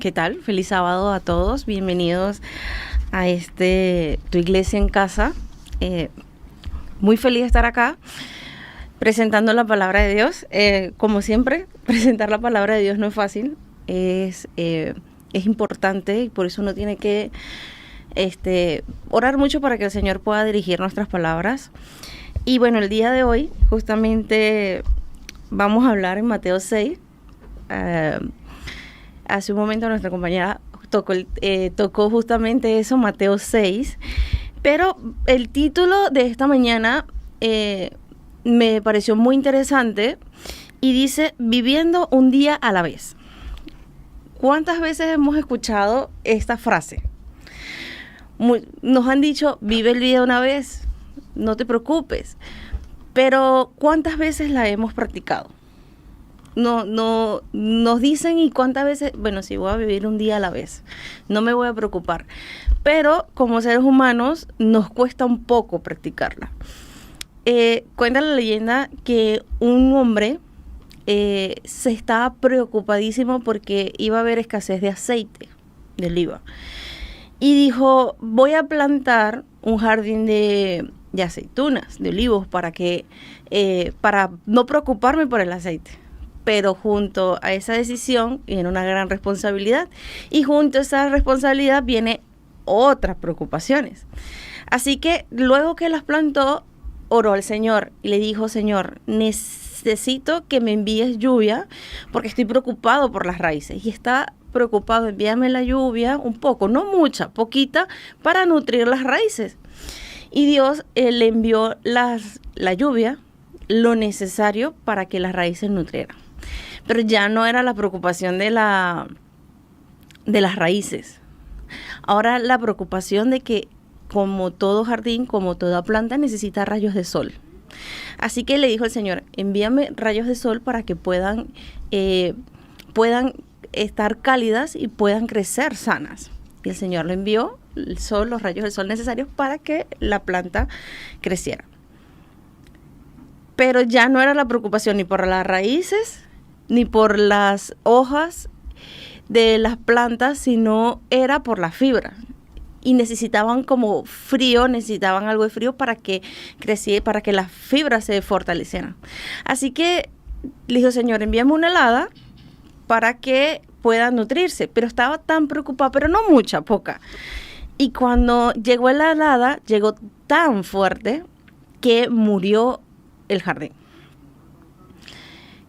¿Qué tal? Feliz sábado a todos. Bienvenidos a Tu Iglesia en Casa. Muy feliz de estar acá presentando la palabra de Dios. Como siempre, presentar la palabra de Dios no es fácil. Es importante y por eso uno tiene que orar mucho para que el Señor pueda dirigir nuestras palabras. Y bueno, el día de hoy justamente vamos a hablar en Mateo 6. Hace un momento nuestra compañera tocó justamente eso, Mateo 6, pero el título de esta mañana me pareció muy interesante y dice, viviendo un día a la vez. ¿Cuántas veces hemos escuchado esta frase? Nos han dicho, vive el día una vez, no te preocupes, pero ¿cuántas veces la hemos practicado? No nos dicen y cuántas veces, bueno, sí, voy a vivir un día a la vez, no me voy a preocupar, pero como seres humanos nos cuesta un poco practicarla. Cuenta la leyenda que un hombre se estaba preocupadísimo porque iba a haber escasez de aceite de oliva y dijo, voy a plantar un jardín de aceitunas, de olivos para no preocuparme por el aceite. Pero junto a esa decisión viene una gran responsabilidad y junto a esa responsabilidad viene otras preocupaciones. Así que luego que las plantó, oró al Señor y le dijo, Señor, necesito que me envíes lluvia porque estoy preocupado por las raíces. Y está preocupado, envíame la lluvia un poco, no mucha, poquita, para nutrir las raíces. Y Dios le envió la lluvia, lo necesario para que las raíces nutrieran. Pero ya no era la preocupación de las raíces. Ahora la preocupación de que como todo jardín, como toda planta, necesita rayos de sol. Así que le dijo el Señor, envíame rayos de sol para que puedan estar cálidas y puedan crecer sanas. Y el Señor le envió el sol, los rayos del sol necesarios para que la planta creciera. Pero ya no era la preocupación ni por las raíces, ni por las hojas de las plantas, sino era por la fibra. Y necesitaban como frío, necesitaban algo de frío para que creciera, para que las fibras se fortalecieran. Así que le dijo, Señor, envíame una helada para que puedan nutrirse. Pero estaba tan preocupada, pero no mucha, poca. Y cuando llegó la helada, llegó tan fuerte que murió el jardín.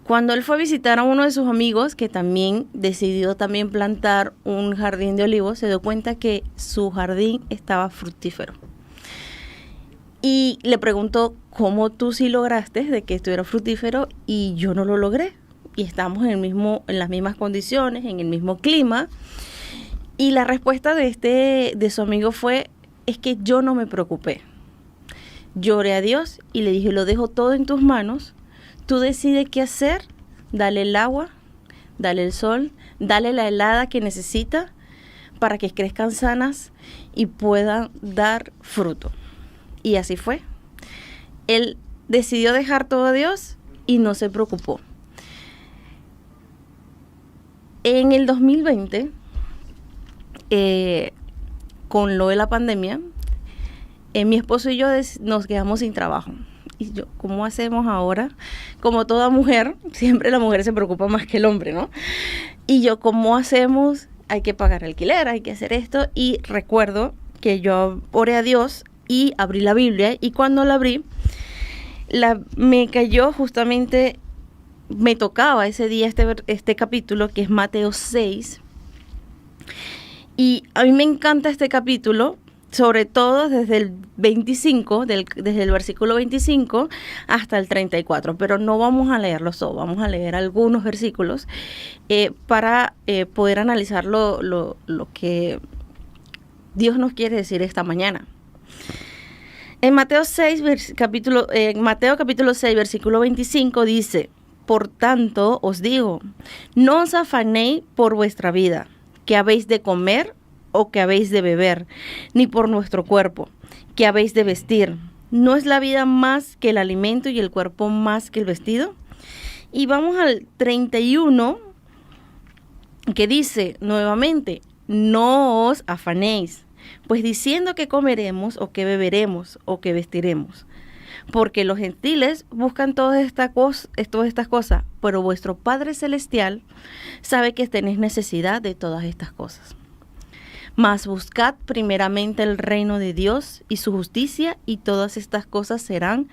Cuando él fue a visitar a uno de sus amigos, que también decidió plantar un jardín de olivos, se dio cuenta que su jardín estaba fructífero. Y le preguntó, ¿cómo tú sí lograste de que estuviera fructífero y yo no lo logré? Y estamos en las mismas condiciones, en el mismo clima. Y la respuesta de su amigo fue, es que yo no me preocupé. Lloré a Dios y le dije, lo dejo todo en tus manos. Tú decides qué hacer, dale el agua, dale el sol, dale la helada que necesita para que crezcan sanas y puedan dar fruto. Y así fue. Él decidió dejar todo a Dios y no se preocupó. En el 2020, con lo de la pandemia, mi esposo y yo nos quedamos sin trabajo. Y yo, ¿cómo hacemos ahora? Como toda mujer, siempre la mujer se preocupa más que el hombre, ¿no? Y yo, ¿cómo hacemos? Hay que pagar alquiler, hay que hacer esto. Y recuerdo que yo oré a Dios y abrí la Biblia. Y cuando la abrí, me cayó justamente, me tocaba ese día este capítulo, que es Mateo 6. Y a mí me encanta este capítulo, sobre todo desde el 25, desde el versículo 25 hasta el 34, pero no vamos a leerlos todos, vamos a leer algunos versículos para poder analizar lo que Dios nos quiere decir esta mañana. En Mateo capítulo 6, versículo 25 dice, por tanto os digo, no os afanéis por vuestra vida, que habéis de comer o que habéis de beber, ni por nuestro cuerpo, que habéis de vestir. ¿No es la vida más que el alimento y el cuerpo más que el vestido? Y vamos al 31 que dice nuevamente, no os afanéis, pues diciendo que comeremos o que beberemos o que vestiremos. Porque los gentiles buscan todas estas cosas, pero vuestro Padre Celestial sabe que tenéis necesidad de todas estas cosas. Mas buscad primeramente el reino de Dios y su justicia, y todas estas cosas serán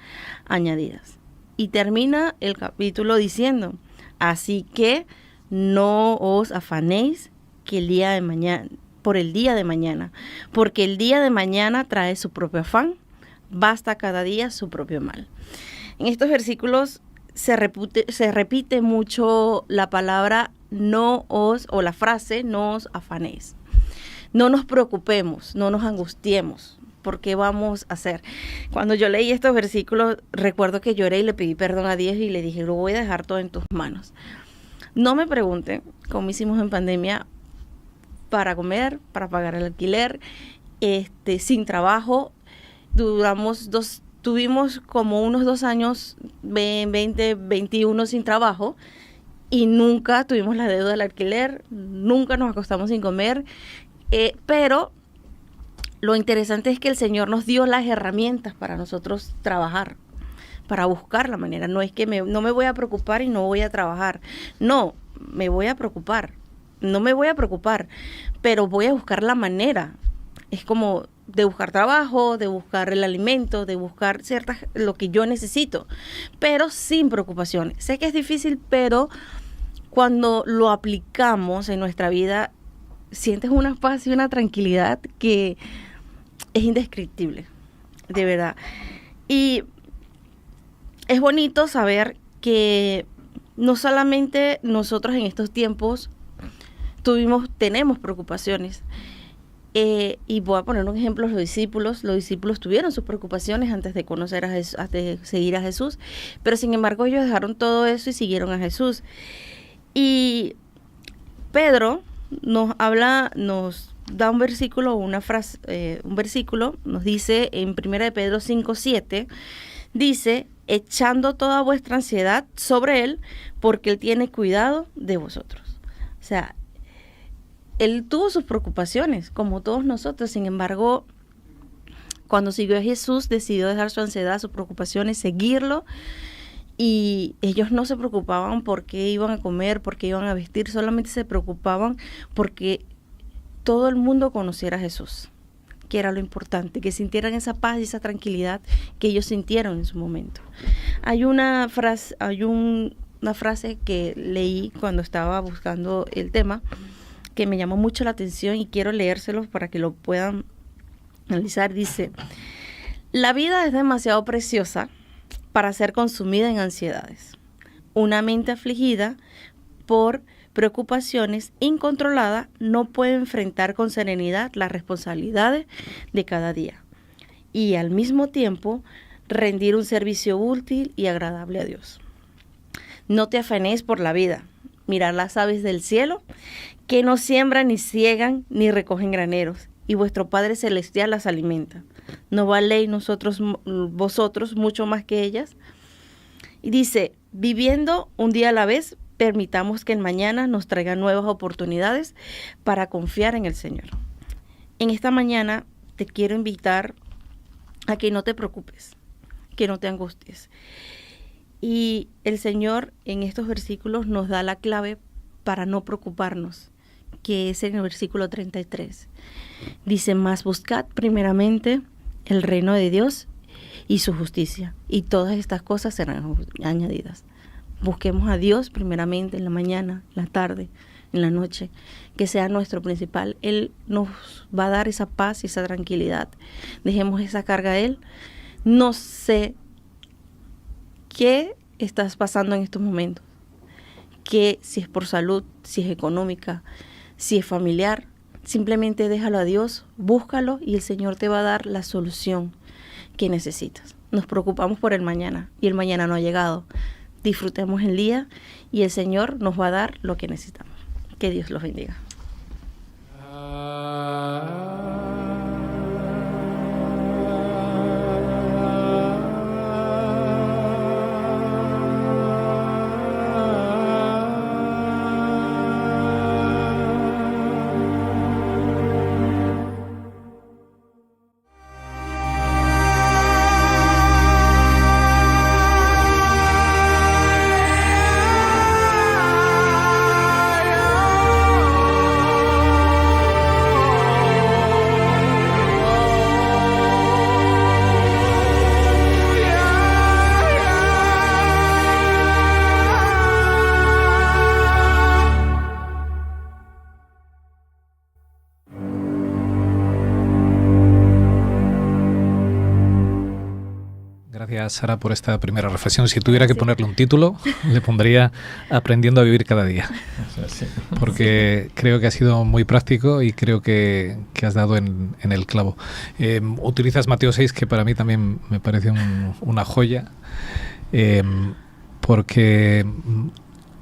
añadidas. Y termina el capítulo diciendo, así que no os afanéis que el día de mañana, por el día de mañana, porque el día de mañana trae su propio afán, basta cada día su propio mal. En estos versículos se repite mucho la palabra o la frase no os afanéis. No nos preocupemos, no nos angustiemos. ¿Por qué vamos a hacer? Cuando yo leí estos versículos, recuerdo que lloré y le pedí perdón a Dios y le dije, lo voy a dejar todo en tus manos. No me pregunten cómo hicimos en pandemia para comer, para pagar el alquiler, sin trabajo. Tuvimos como unos 2 años, 20, 21 sin trabajo, y nunca tuvimos la deuda del alquiler, nunca nos acostamos sin comer, pero lo interesante es que el Señor nos dio las herramientas para nosotros trabajar, para buscar la manera. No es que no me voy a preocupar y no voy a trabajar. No, me voy a preocupar. No me voy a preocupar, pero voy a buscar la manera. Es como de buscar trabajo, de buscar el alimento, de buscar lo que yo necesito, pero sin preocupaciones. Sé que es difícil, pero cuando lo aplicamos en nuestra vida, sientes una paz y una tranquilidad que es indescriptible, de verdad. Y es bonito saber que no solamente nosotros en estos tiempos tenemos preocupaciones. Y voy a poner un ejemplo, los discípulos tuvieron sus preocupaciones antes de conocer a Jesús, antes de seguir a Jesús, pero sin embargo ellos dejaron todo eso y siguieron a Jesús. Y Pedro nos da un versículo, una frase, nos dice en 1 de Pedro 5:7, dice, echando toda vuestra ansiedad sobre él, porque él tiene cuidado de vosotros. O sea, él tuvo sus preocupaciones, como todos nosotros. Sin embargo, cuando siguió a Jesús, decidió dejar su ansiedad, sus preocupaciones, seguirlo. Y ellos no se preocupaban por qué iban a comer, por qué iban a vestir. Solamente se preocupaban porque todo el mundo conociera a Jesús, que era lo importante, que sintieran esa paz y esa tranquilidad que ellos sintieron en su momento. Hay una frase que leí cuando estaba buscando el tema, que me llamó mucho la atención y quiero leérselos para que lo puedan analizar. Dice, la vida es demasiado preciosa para ser consumida en ansiedades. Una mente afligida por preocupaciones incontroladas no puede enfrentar con serenidad las responsabilidades de cada día y al mismo tiempo rendir un servicio útil y agradable a Dios. No te afanes por la vida. Mirad las aves del cielo, que no siembran, ni ciegan, ni recogen graneros, y vuestro Padre Celestial las alimenta. ¿No valéis vosotros mucho más que ellas? Y dice, viviendo un día a la vez, permitamos que el mañana nos traiga nuevas oportunidades para confiar en el Señor. En esta mañana te quiero invitar a que no te preocupes, que no te angusties. Y el Señor en estos versículos nos da la clave para no preocuparnos, que es en el versículo 33. Dice, mas buscad primeramente el reino de Dios y su justicia, y todas estas cosas serán añadidas. Busquemos a Dios primeramente en la mañana, en la tarde, en la noche, que sea nuestro principal. Él nos va a dar esa paz y esa tranquilidad. Dejemos esa carga a Él. No sé qué estás pasando en estos momentos, que si es por salud, si es económica, si es familiar, simplemente déjalo a Dios, búscalo y el Señor te va a dar la solución que necesitas. Nos preocupamos por el mañana y el mañana no ha llegado. Disfrutemos el día y el Señor nos va a dar lo que necesitamos. Que Dios los bendiga. gracias, Sara, por esta primera reflexión. Si tuviera que ponerle un título, le pondría Aprendiendo a vivir cada día. Porque creo que ha sido muy práctico y creo que has dado en el clavo. Utilizas Mateo 6, que para mí también me parece una joya, porque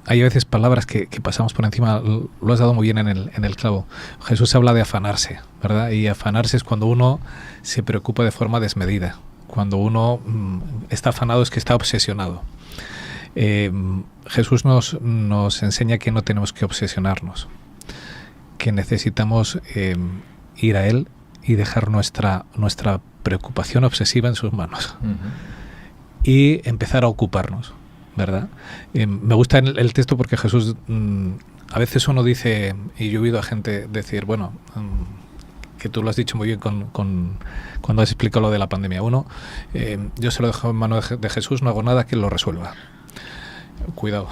hay a veces palabras que pasamos por encima. Lo has dado muy bien en el clavo. Jesús habla de afanarse, ¿verdad? Y afanarse es cuando uno se preocupa de forma desmedida. Cuando uno está afanado es que está obsesionado. Jesús nos enseña que no tenemos que obsesionarnos, que necesitamos ir a Él y dejar nuestra preocupación obsesiva en sus manos. Y empezar a ocuparnos, ¿verdad? Me gusta el texto porque Jesús, a veces uno dice, y yo he oído a gente decir, bueno, que tú lo has dicho muy bien cuando has explicado lo de la pandemia. Uno, yo se lo dejo en manos de Jesús, no hago nada que lo resuelva. Cuidado.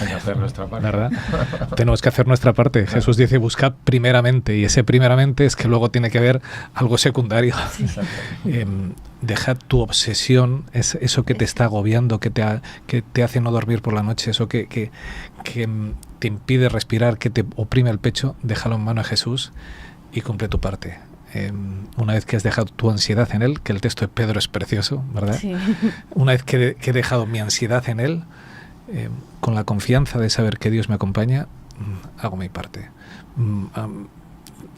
Hay que hacer nuestra parte. ¿Verdad? Tenemos que hacer nuestra parte. Claro. Jesús dice, busca primeramente, y ese primeramente es que luego tiene que haber algo secundario. Sí. Deja tu obsesión, eso que te está agobiando, que te hace no dormir por la noche, eso que te impide respirar, que te oprime el pecho, déjalo en manos de Jesús y cumple tu parte. Una vez que has dejado tu ansiedad en Él, que el texto de Pedro es precioso, ¿verdad? Sí. Una vez que he dejado mi ansiedad en Él, con la confianza de saber que Dios me acompaña, hago mi parte.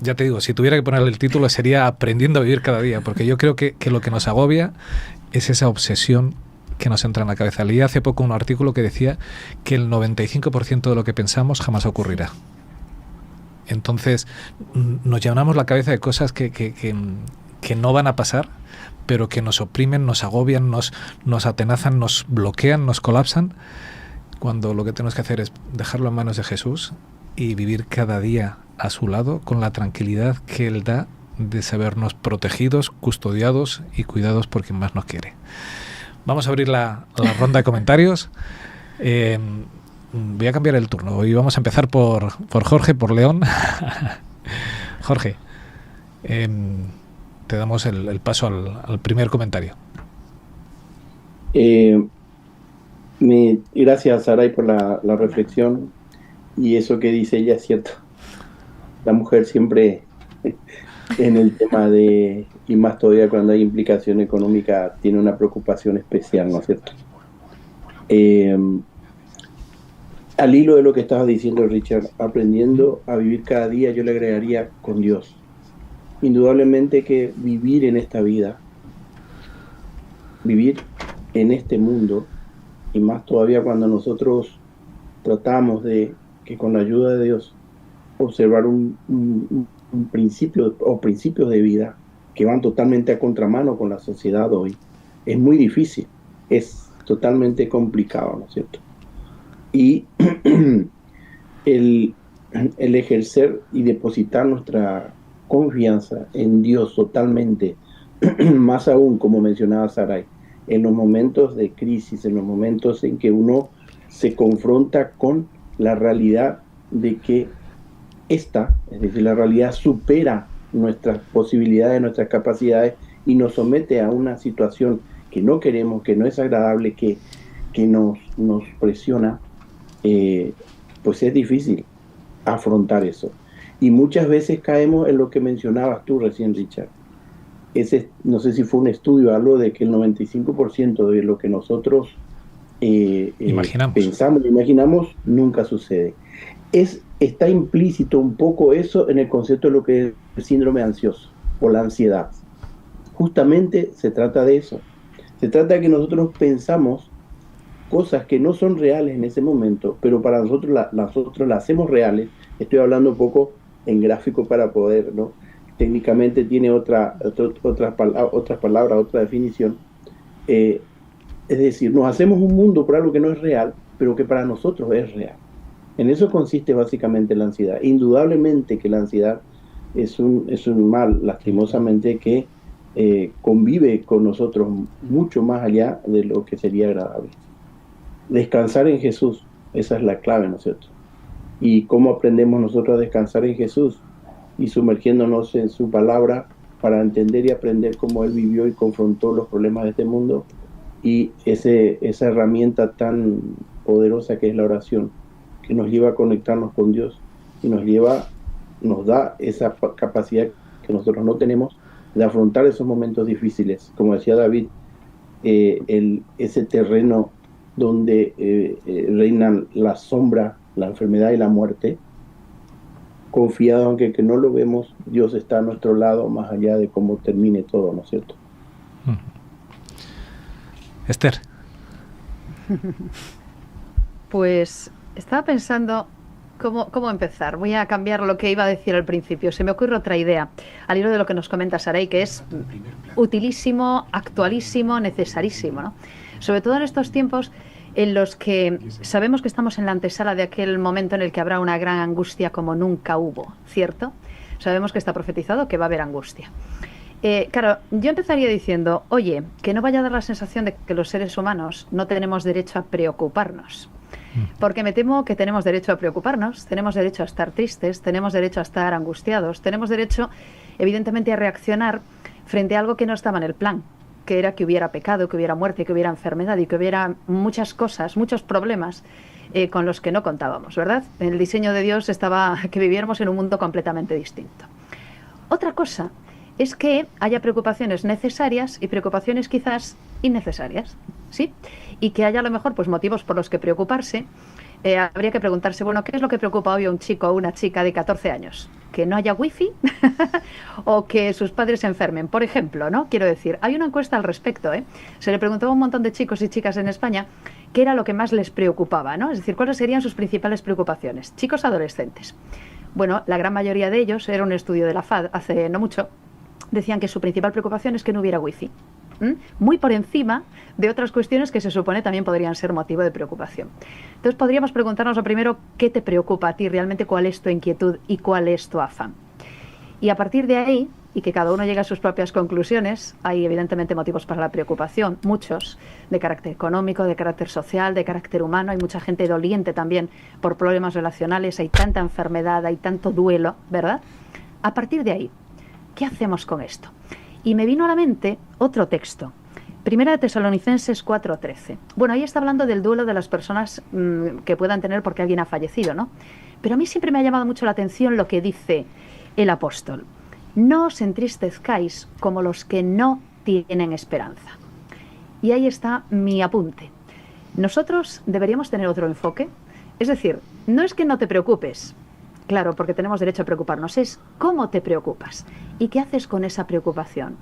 Ya te digo, si tuviera que ponerle el título sería Aprendiendo a vivir cada día, porque yo creo que lo que nos agobia es esa obsesión que nos entra en la cabeza. Leí hace poco un artículo que decía que el 95% de lo que pensamos jamás ocurrirá. Entonces nos llenamos la cabeza de cosas que no van a pasar, pero que nos oprimen, nos agobian, nos atenazan, nos bloquean, nos colapsan, cuando lo que tenemos que hacer es dejarlo en manos de Jesús y vivir cada día a su lado con la tranquilidad que Él da de sabernos protegidos, custodiados y cuidados por quien más nos quiere. Vamos a abrir la ronda de comentarios. Voy a cambiar el turno. Hoy vamos a empezar por Jorge, por León. Jorge, te damos el paso al primer comentario. Gracias, Saray, por la reflexión. Y eso que dice ella es cierto. La mujer siempre en el tema y más todavía cuando hay implicación económica, tiene una preocupación especial, ¿no es cierto? Al hilo de lo que estabas diciendo, Richard, aprendiendo a vivir cada día, yo le agregaría con Dios. Indudablemente que vivir en esta vida, vivir en este mundo, y más todavía cuando nosotros tratamos de que con la ayuda de Dios observar un principio o principios de vida que van totalmente a contramano con la sociedad hoy, es muy difícil, es totalmente complicado, ¿no es cierto? Y el ejercer y depositar nuestra confianza en Dios totalmente, más aún, como mencionaba Saray, en los momentos de crisis, en los momentos en que uno se confronta con la realidad de que es decir, la realidad supera nuestras posibilidades, nuestras capacidades y nos somete a una situación que no queremos, que no es agradable, que nos presiona, pues es difícil afrontar eso. Y muchas veces caemos en lo que mencionabas tú recién, Richard. No sé si fue un estudio, algo de que el 95% de lo que nosotros pensamos, imaginamos, nunca sucede. Está implícito un poco eso en el concepto de lo que es el síndrome ansioso o la ansiedad. Justamente se trata de eso. Se trata de que nosotros pensamos cosas que no son reales en ese momento, pero para nosotros nosotros las hacemos reales. Estoy hablando un poco en gráfico para poder, ¿no? Técnicamente tiene otras palabras, otra definición. Es decir, nos hacemos un mundo por algo que no es real, pero que para nosotros es real. En eso consiste básicamente la ansiedad. Indudablemente que la ansiedad es un mal, lastimosamente, que convive con nosotros mucho más allá de lo que sería agradable. Descansar en Jesús, esa es la clave, ¿no es cierto? ¿Y cómo aprendemos nosotros a descansar en Jesús? Y sumergiéndonos en su palabra para entender y aprender cómo Él vivió y confrontó los problemas de este mundo, y esa herramienta tan poderosa que es la oración, que nos lleva a conectarnos con Dios y nos da esa capacidad que nosotros no tenemos de afrontar esos momentos difíciles. Como decía David, ese terreno donde reinan la sombra, la enfermedad y la muerte, confiado, aunque que no lo vemos, Dios está a nuestro lado, más allá de cómo termine todo, ¿no es cierto? Esther. Pues estaba pensando cómo empezar. Voy a cambiar lo que iba a decir al principio. Se me ocurre otra idea, al hilo de lo que nos comenta Saray, que es utilísimo, actualísimo, necesarísimo, ¿no? Sobre todo en estos tiempos en los que sabemos que estamos en la antesala de aquel momento en el que habrá una gran angustia como nunca hubo, ¿cierto? Sabemos que está profetizado que va a haber angustia. Claro, yo empezaría diciendo, oye, que no vaya a dar la sensación de que los seres humanos no tenemos derecho a preocuparnos. Porque me temo que tenemos derecho a preocuparnos, tenemos derecho a estar tristes, tenemos derecho a estar angustiados, tenemos derecho, evidentemente, a reaccionar frente a algo que no estaba en el plan, que era que hubiera pecado, que hubiera muerte, que hubiera enfermedad y que hubiera muchas cosas, muchos problemas con los que no contábamos, ¿verdad? En el diseño de Dios estaba que viviéramos en un mundo completamente distinto. Otra cosa es que haya preocupaciones necesarias y preocupaciones quizás innecesarias, ¿sí? Y que haya a lo mejor pues motivos por los que preocuparse. Habría que preguntarse, bueno, ¿qué es lo que preocupa hoy a un chico o una chica de 14 años? ¿Que no haya wifi? ¿O que sus padres se enfermen? Por ejemplo, ¿no? Quiero decir, hay una encuesta al respecto, ¿eh? Se le preguntó a un montón de chicos y chicas en España qué era lo que más les preocupaba, ¿no? Es decir, cuáles serían sus principales preocupaciones. Chicos adolescentes. Bueno, la gran mayoría de ellos, era un estudio de la FAD hace no mucho, decían que su principal preocupación es que no hubiera wifi. Muy por encima de otras cuestiones que se supone también podrían ser motivo de preocupación. Entonces podríamos preguntarnos lo primero, ¿qué te preocupa a ti realmente? ¿Cuál es tu inquietud y cuál es tu afán? Y a partir de ahí, y que cada uno llegue a sus propias conclusiones, hay evidentemente motivos para la preocupación, muchos, de carácter económico, de carácter social, de carácter humano. Hay mucha gente doliente también por problemas relacionales, hay tanta enfermedad, hay tanto duelo, ¿verdad? A partir de ahí, ¿qué hacemos con esto? Y me vino a la mente otro texto, Primera de Tesalonicenses 4:13. Bueno, ahí está hablando del duelo de las personas que puedan tener porque alguien ha fallecido, ¿no? Pero a mí siempre me ha llamado mucho la atención lo que dice el apóstol. No os entristezcáis como los que no tienen esperanza. Y ahí está mi apunte. Nosotros deberíamos tener otro enfoque. Es decir, no es que no te preocupes, claro, porque tenemos derecho a preocuparnos, es cómo te preocupas y qué haces con esa preocupación.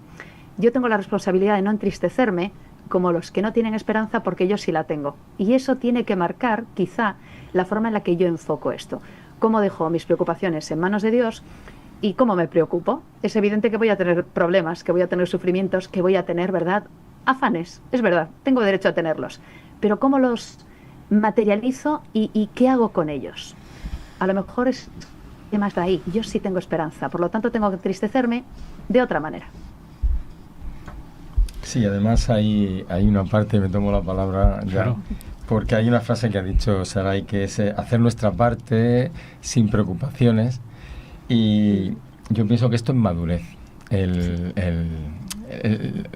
Yo tengo la responsabilidad de no entristecerme como los que no tienen esperanza, porque yo sí la tengo. Y eso tiene que marcar, quizá, la forma en la que yo enfoco esto. Cómo dejo mis preocupaciones en manos de Dios y cómo me preocupo. Es evidente que voy a tener problemas, que voy a tener sufrimientos, que voy a tener, ¿verdad?, afanes. Es verdad, tengo derecho a tenerlos. Pero cómo los materializo y qué hago con ellos. A lo mejor es que más de ahí. Yo sí tengo esperanza, por lo tanto tengo que entristecerme de otra manera. Sí, además hay una parte, me tomo la palabra ya, claro, porque hay una frase que ha dicho Saray, que es hacer nuestra parte sin preocupaciones, y yo pienso que esto es madurez.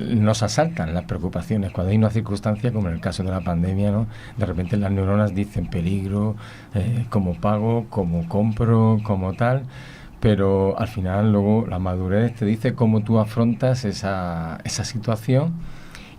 Nos asaltan las preocupaciones cuando hay una circunstancia como en el caso de la pandemia, ¿no? De repente las neuronas dicen peligro, cómo pago, cómo compro, cómo tal, pero al final luego la madurez te dice cómo tú afrontas esa situación,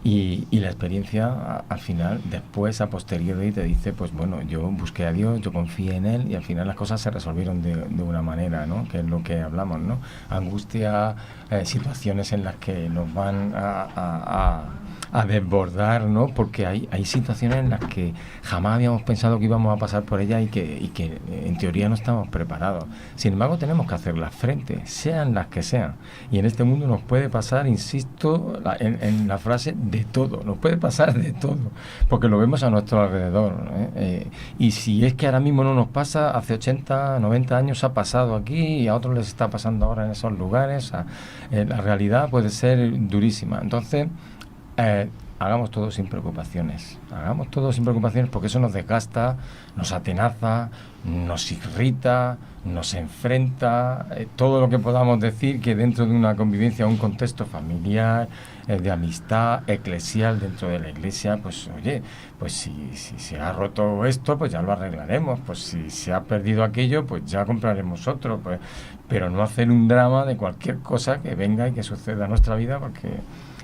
y la experiencia al final, después a posteriori, te dice, pues bueno, yo busqué a Dios, yo confié en Él y al final las cosas se resolvieron de una manera, ¿no? Que es lo que hablamos, ¿no? Angustia, situaciones en las que nos van a desbordar, ¿no? Porque hay situaciones en las que jamás habíamos pensado que íbamos a pasar por ellas y que en teoría no estamos preparados. Sin embargo, tenemos que hacerlas frente, sean las que sean. Y en este mundo nos puede pasar, insisto, en la frase, de todo. Nos puede pasar de todo, porque lo vemos a nuestro alrededor, ¿eh? Y si es que ahora mismo no nos pasa, hace 80, 90 años ha pasado aquí y a otros les está pasando ahora en esos lugares. La realidad puede ser durísima. Entonces, hagamos todo sin preocupaciones. Hagamos todo sin preocupaciones porque eso nos desgasta, nos atenaza, nos irrita, nos enfrenta. Todo lo que podamos decir que dentro de una convivencia, un contexto familiar, de amistad, eclesial dentro de la iglesia, pues oye, pues si se ha roto esto, pues ya lo arreglaremos. Pues si se ha perdido aquello, pues ya compraremos otro. Pues, pero no hacer un drama de cualquier cosa que venga y que suceda en nuestra vida, porque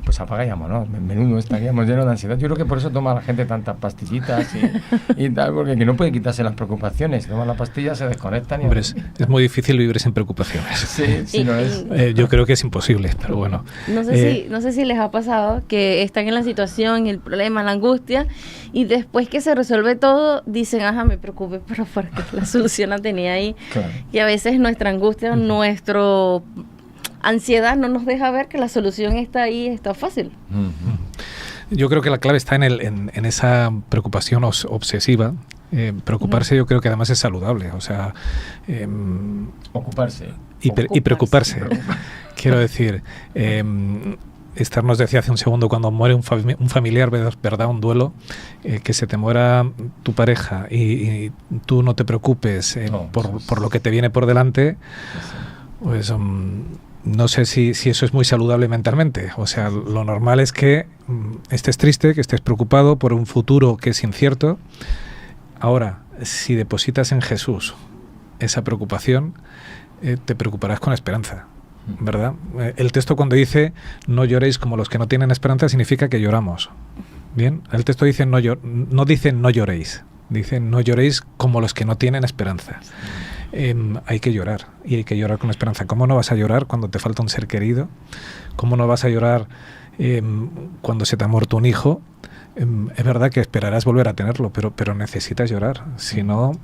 pues apaga y vámonos, menudo estaríamos llenos de ansiedad. Yo creo que por eso toma la gente tantas pastillitas y tal, porque que no puede quitarse las preocupaciones. Toman la pastilla, se desconectan y... Hombre, es muy difícil vivir sin preocupaciones. Sí, no es. Yo creo que es imposible, pero bueno. No sé si les ha pasado que están en la situación, el problema, la angustia, y después que se resuelve todo, dicen, ajá, me preocupé, pero porque la solución la tenía ahí. Claro. Y a veces nuestra angustia, nuestro... ansiedad no nos deja ver que la solución está ahí, está fácil. Yo creo que la clave está en esa preocupación obsesiva. Preocuparse yo creo que además es saludable, o sea... Ocuparse. Y preocuparse. Quiero decir, Esther nos decía hace un segundo, cuando muere un familiar, ¿verdad? Un duelo, que se te muera tu pareja y tú no te preocupes por lo que te viene por delante, pues... no sé si eso es muy saludable mentalmente. O sea, lo normal es que estés triste, que estés preocupado por un futuro que es incierto. Ahora, si depositas en Jesús esa preocupación, te preocuparás con esperanza, ¿verdad? El texto cuando dice no lloréis como los que no tienen esperanza, significa que lloramos. Bien, el texto dice no dice no lloréis, dice no lloréis como los que no tienen esperanza. Hay que llorar, y hay que llorar con esperanza. ¿Cómo no vas a llorar cuando te falta un ser querido? ¿Cómo no vas a llorar cuando se te ha muerto un hijo? Es verdad que esperarás volver a tenerlo, pero necesitas llorar. Si no,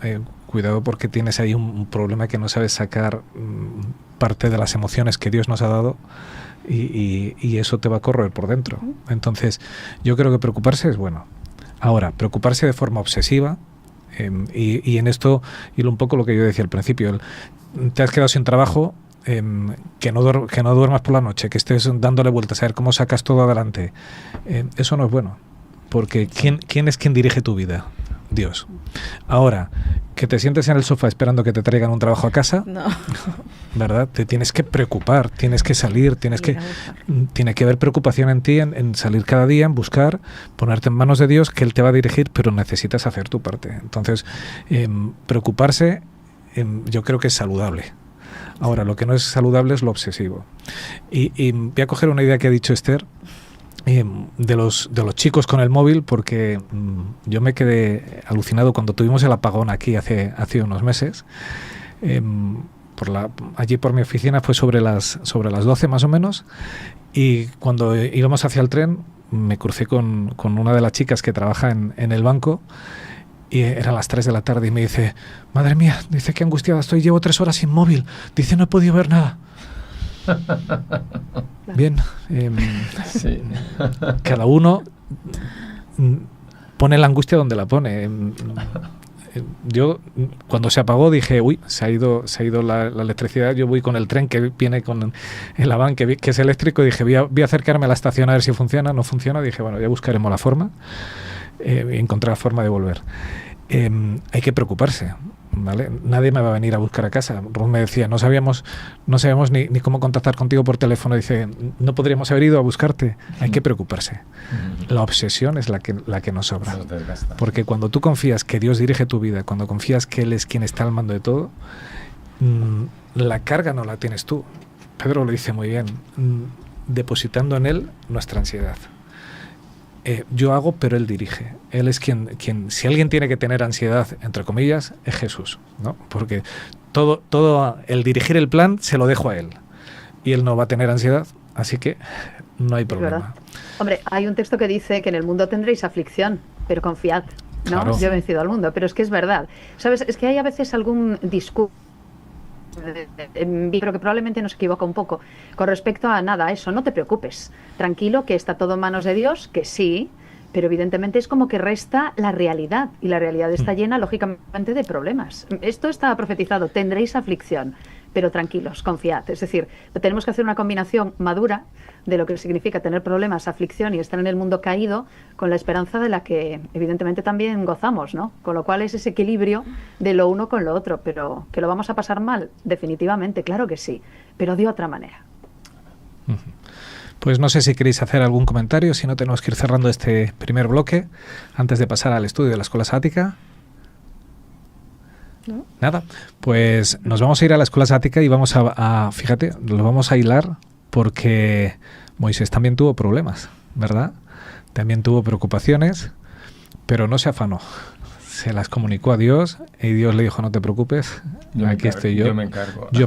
cuidado, porque tienes ahí un problema que no sabes sacar parte de las emociones que Dios nos ha dado, y eso te va a corroer por dentro. Entonces, yo creo que preocuparse es bueno. Ahora, preocuparse de forma obsesiva, y en esto, y un poco lo que yo decía al principio, te has quedado sin trabajo, que no duermas por la noche, que estés dándole vueltas a ver cómo sacas todo adelante, eso no es bueno, porque ¿quién es quien dirige tu vida? Dios. Ahora, que te sientes en el sofá esperando que te traigan un trabajo a casa, no. ¿Verdad? Te tienes que preocupar, tienes que salir, tiene que haber preocupación en ti, en salir cada día, en buscar, ponerte en manos de Dios, que Él te va a dirigir, pero necesitas hacer tu parte. Entonces, preocuparse, yo creo que es saludable. Ahora, lo que no es saludable es lo obsesivo. Y voy a coger una idea que ha dicho Esther, de los chicos con el móvil, porque yo me quedé alucinado cuando tuvimos el apagón aquí hace unos meses. Allí por mi oficina fue sobre las 12 más o menos, y cuando íbamos hacia el tren me crucé con una de las chicas que trabaja en el banco, y eran las 3 de la tarde y me dice, madre mía, dice, qué angustiada estoy, llevo 3 horas sin móvil, dice, no he podido ver nada. Bien, sí. Cada uno pone la angustia donde la pone. Yo cuando se apagó dije, uy, se ha ido la electricidad. Yo voy con el tren que viene con el Avant, que es eléctrico, y dije, voy a acercarme a la estación a ver si funciona. No funciona, dije, bueno, ya buscaremos la forma, y encontrar la forma de volver. Hay que preocuparse, ¿vale? Nadie me va a venir a buscar a casa. Ruth me decía, no sabíamos ni cómo contactar contigo por teléfono. Dice, no podríamos haber ido a buscarte. Hay que preocuparse. La obsesión es la que nos sobra. Porque cuando tú confías que Dios dirige tu vida, cuando confías que Él es quien está al mando de todo, la carga no la tienes tú. Pedro lo dice muy bien, depositando en Él nuestra ansiedad. Yo hago, pero Él dirige. Él es quien, si alguien tiene que tener ansiedad, entre comillas, es Jesús, ¿no? Porque todo el dirigir el plan se lo dejo a Él. Y Él no va a tener ansiedad, así que no hay problema. Hombre, hay un texto que dice que en el mundo tendréis aflicción, pero confiad, ¿no? Claro. Yo he vencido al mundo, pero es que es verdad. ¿Sabes? Es que hay a veces algún discurso, creo que probablemente nos equivoca un poco con respecto a nada, eso, no te preocupes, tranquilo, que está todo en manos de Dios, que sí, pero evidentemente es como que resta la realidad, y la realidad está llena, lógicamente, de problemas. Esto está profetizado, tendréis aflicción, pero tranquilos, confiad. Es decir, tenemos que hacer una combinación madura de lo que significa tener problemas, aflicción y estar en el mundo caído, con la esperanza de la que evidentemente también gozamos, ¿no? Con lo cual es ese equilibrio de lo uno con lo otro, pero ¿que lo vamos a pasar mal? Definitivamente, claro que sí, pero de otra manera. Pues no sé si queréis hacer algún comentario, si no tenemos que ir cerrando este primer bloque antes de pasar al estudio de la escuela sática. ¿No? Nada, pues nos vamos a ir a la escuela sática y vamos a fíjate, lo vamos a hilar porque Moisés también tuvo problemas, ¿verdad? También tuvo preocupaciones, pero no se afanó. Se las comunicó a Dios y Dios le dijo, no te preocupes, aquí estoy yo. Yo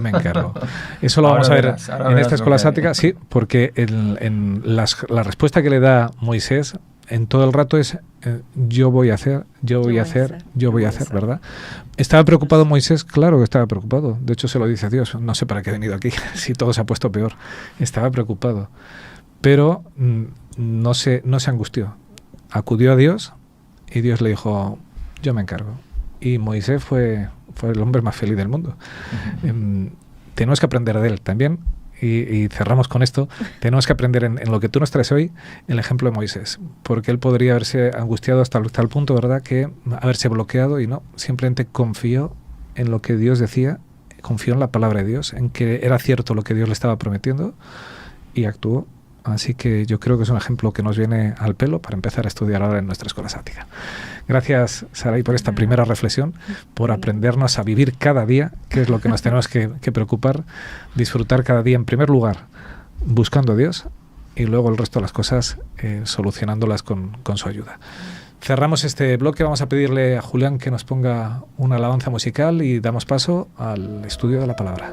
me encargo. Eso lo vamos a ver en esta escuela sática, sí, porque la respuesta que le da Moisés en todo el rato es yo voy a hacer, ¿verdad? ¿Estaba preocupado Moisés? Claro que estaba preocupado. De hecho, se lo dice a Dios. No sé para qué he venido aquí, si todo se ha puesto peor. Estaba preocupado. Pero no se angustió. Acudió a Dios y Dios le dijo, yo me encargo. Y Moisés fue el hombre más feliz del mundo. Tenemos que aprender de él también. Y cerramos con esto. Tenemos que aprender en lo que tú nos traes hoy, el ejemplo de Moisés, porque él podría haberse angustiado hasta el punto, ¿verdad?, que haberse bloqueado, y no, simplemente confió en lo que Dios decía, confió en la palabra de Dios, en que era cierto lo que Dios le estaba prometiendo, y actuó. Así que yo creo que es un ejemplo que nos viene al pelo para empezar a estudiar ahora en nuestra escuela sática. Gracias, Saray, por esta primera reflexión, por aprendernos a vivir cada día, que es lo que nos tenemos que preocupar, disfrutar cada día en primer lugar buscando a Dios y luego el resto de las cosas solucionándolas con su ayuda. Cerramos este bloque, vamos a pedirle a Julián que nos ponga una alabanza musical y damos paso al estudio de la palabra.